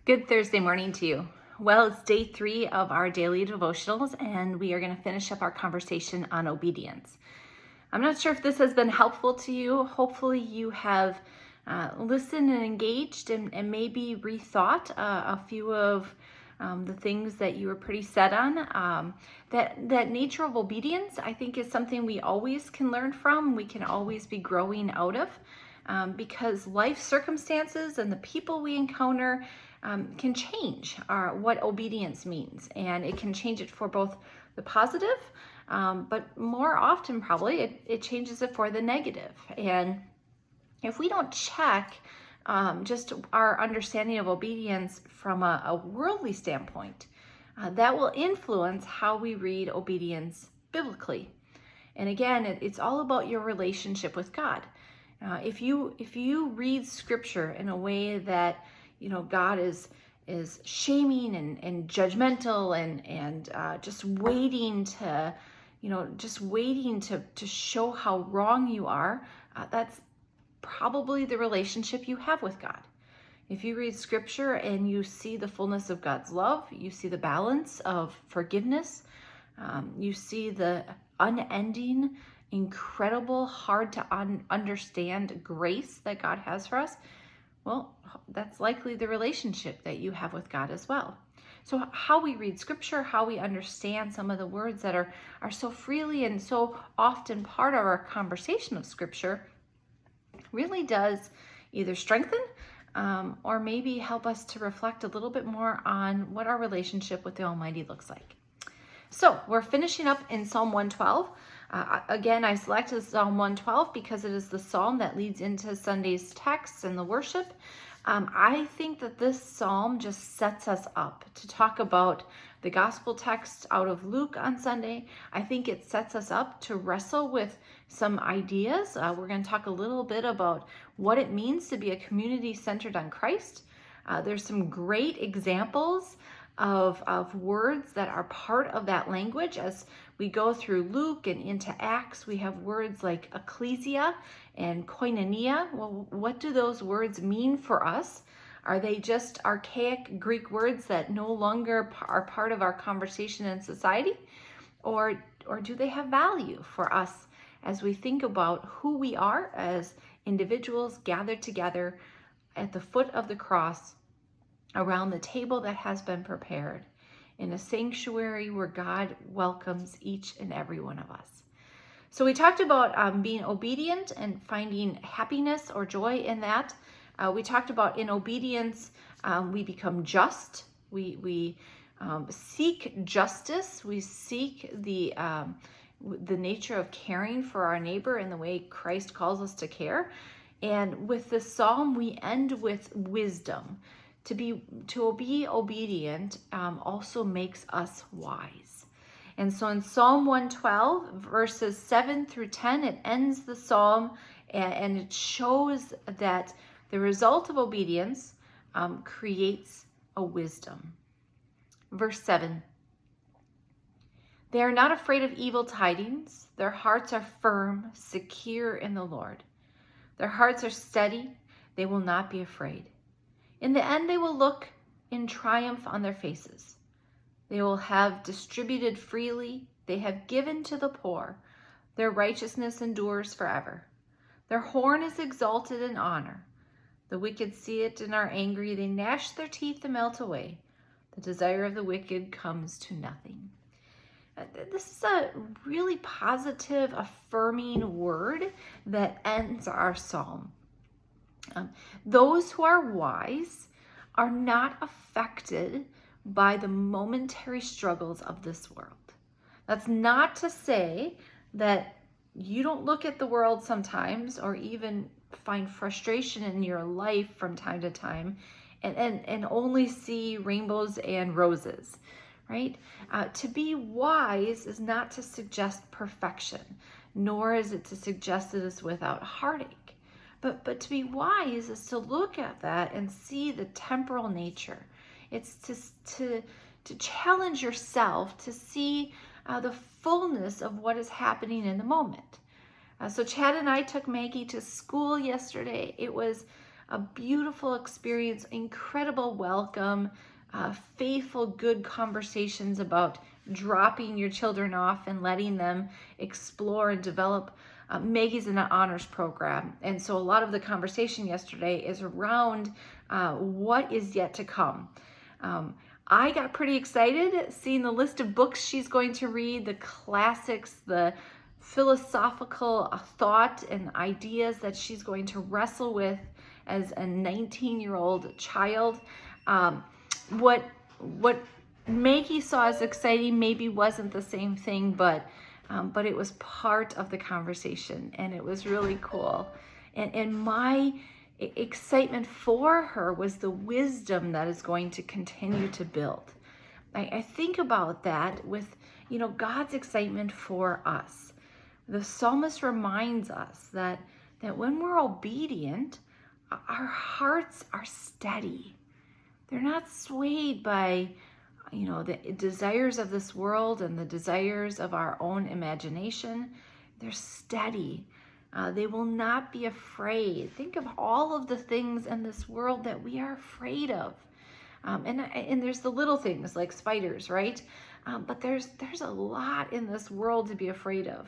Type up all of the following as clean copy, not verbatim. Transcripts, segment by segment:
Good Thursday morning to you. Well, it's day 3 of our daily devotionals, and we are going to finish up our conversation on obedience. I'm not sure if this has been helpful to you. Hopefully you have listened and engaged and maybe rethought a few of the things that you were pretty set on. That nature of obedience, I think, is something we always can learn from. We can always be growing out of because life circumstances and the people we encounter can change what obedience means, and it can change it for both the positive, but more often probably it changes it for the negative. And if we don't check just our understanding of obedience from a worldly standpoint, that will influence how we read obedience biblically. And again, it's all about your relationship with God. If you read Scripture in a way that God is shaming and judgmental and just waiting to show how wrong you are, that's probably the relationship you have with God. If you read Scripture and you see the fullness of God's love, you see the balance of forgiveness, you see the unending, incredible, hard to understand grace that God has for us, well, that's likely the relationship that you have with God as well. So how we read Scripture, how we understand some of the words that are so freely and so often part of our conversation of Scripture really does either strengthen or maybe help us to reflect a little bit more on what our relationship with the Almighty looks like. So we're finishing up in Psalm 112. Again, I selected Psalm 112 because it is the psalm that leads into Sunday's text and the worship. I think that this psalm just sets us up to talk about the gospel text out of Luke on Sunday. I think it sets us up to wrestle with some ideas. We're going to talk a little bit about what it means to be a community centered on Christ. There's some great examples of words that are part of that language. As we go through Luke and into Acts, we have words like ecclesia and koinonia. Well, what do those words mean for us? Are they just archaic Greek words that no longer are part of our conversation and society? Or do they have value for us as we think about who we are as individuals gathered together at the foot of the cross around the table that has been prepared in a sanctuary where God welcomes each and every one of us? So we talked about being obedient and finding happiness or joy in that. We talked about in obedience, we become just. We seek justice. We seek the nature of caring for our neighbor in the way Christ calls us to care. And with the psalm, we end with wisdom. To be obedient also makes us wise. And so in Psalm 112, verses 7 through 10, it ends the psalm and it shows that the result of obedience creates a wisdom. Verse 7, they are not afraid of evil tidings. Their hearts are firm, secure in the Lord. Their hearts are steady. They will not be afraid. In the end, they will look in triumph on their faces. They will have distributed freely. They have given to the poor. Their righteousness endures forever. Their horn is exalted in honor. The wicked see it and are angry. They gnash their teeth and melt away. The desire of the wicked comes to nothing. This is a really positive, affirming word that ends our psalm. Those who are wise are not affected by the momentary struggles of this world. That's not to say that you don't look at the world sometimes or even find frustration in your life from time to time and only see rainbows and roses, right? To be wise is not to suggest perfection, nor is it to suggest it is without heartache. But to be wise is to look at that and see the temporal nature. It's to challenge yourself to see the fullness of what is happening in the moment. So Chad and I took Maggie to school yesterday. It was a beautiful experience, incredible welcome, faithful, good conversations about dropping your children off and letting them explore and develop. Maggie's in an honors program, and so a lot of the conversation yesterday is around what is yet to come. I got pretty excited seeing the list of books she's going to read, the classics, the philosophical thought and ideas that she's going to wrestle with as a 19-year-old child. What Maggie saw as exciting maybe wasn't the same thing, but it was part of the conversation, and it was really cool. And my excitement for her was the wisdom that is going to continue to build. I think about that with, God's excitement for us. The psalmist reminds us that when we're obedient, our hearts are steady. They're not swayed by, the desires of this world and the desires of our own imagination. They're steady. They will not be afraid. Think of all of the things in this world that we are afraid of. And there's the little things like spiders, right? But there's a lot in this world to be afraid of.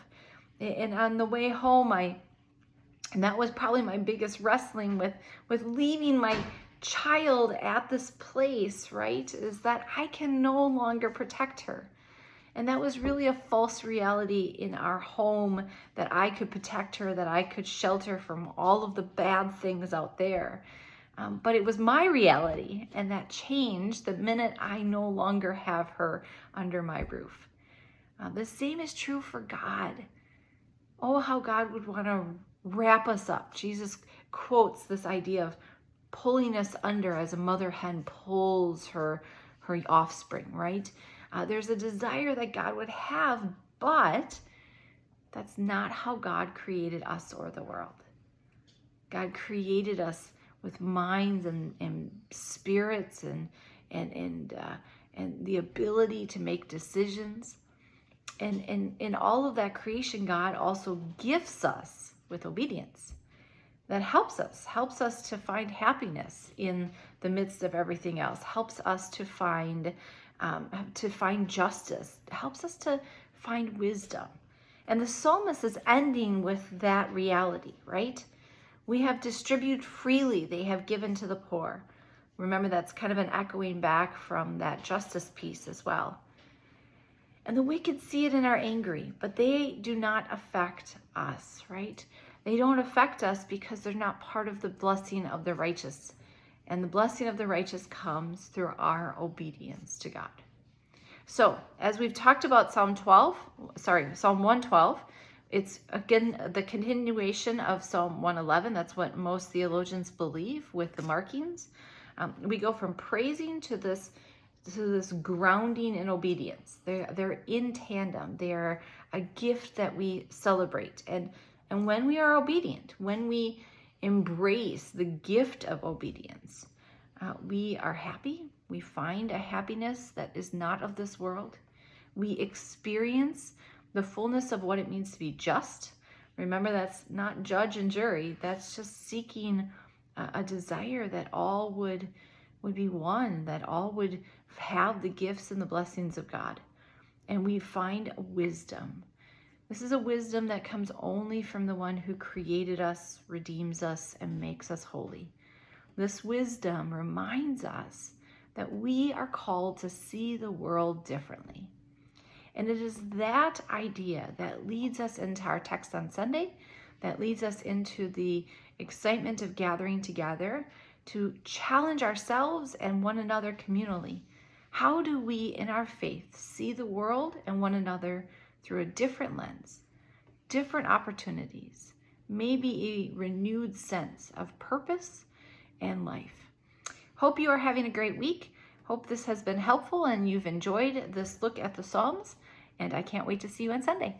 And on the way home, and that was probably my biggest wrestling with leaving my child at this place, right? Is that I can no longer protect her. And that was really a false reality in our home, that I could protect her, that I could shelter from all of the bad things out there. But it was my reality, and that changed the minute I no longer have her under my roof. The same is true for God. Oh, how God would want to wrap us up. Jesus quotes this idea of pulling us under as a mother hen pulls her offspring, right? There's a desire that God would have, but that's not how God created us or the world. God created us with minds and spirits and the ability to make decisions. And in all of that creation, God also gifts us with obedience. That helps us to find happiness in the midst of everything else, helps us to find justice, helps us to find wisdom. And the psalmist is ending with that reality, right? We have distributed freely, they have given to the poor. Remember, that's kind of an echoing back from that justice piece as well. And the wicked see it and are angry, but they do not affect us, right? They don't affect us because they're not part of the blessing of the righteous. And the blessing of the righteous comes through our obedience to God. So, as we've talked about Psalm 112, it's again the continuation of Psalm 111. That's what most theologians believe with the markings. We go from praising to this grounding in obedience. They're in tandem. They're a gift that we celebrate. And when we are obedient, when we embrace the gift of obedience, we are happy. We find a happiness that is not of this world. We experience the fullness of what it means to be just. Remember, that's not judge and jury. That's just seeking a desire that all would be one, that all would have the gifts and the blessings of God. And we find wisdom. This is a wisdom that comes only from the one who created us, redeems us, and makes us holy. This wisdom reminds us that we are called to see the world differently. And it is that idea that leads us into our text on Sunday, that leads us into the excitement of gathering together to challenge ourselves and one another communally. How do we, in our faith, see the world and one another through a different lens, different opportunities, maybe a renewed sense of purpose and life? Hope you are having a great week. Hope this has been helpful and you've enjoyed this look at the Psalms, and I can't wait to see you on Sunday.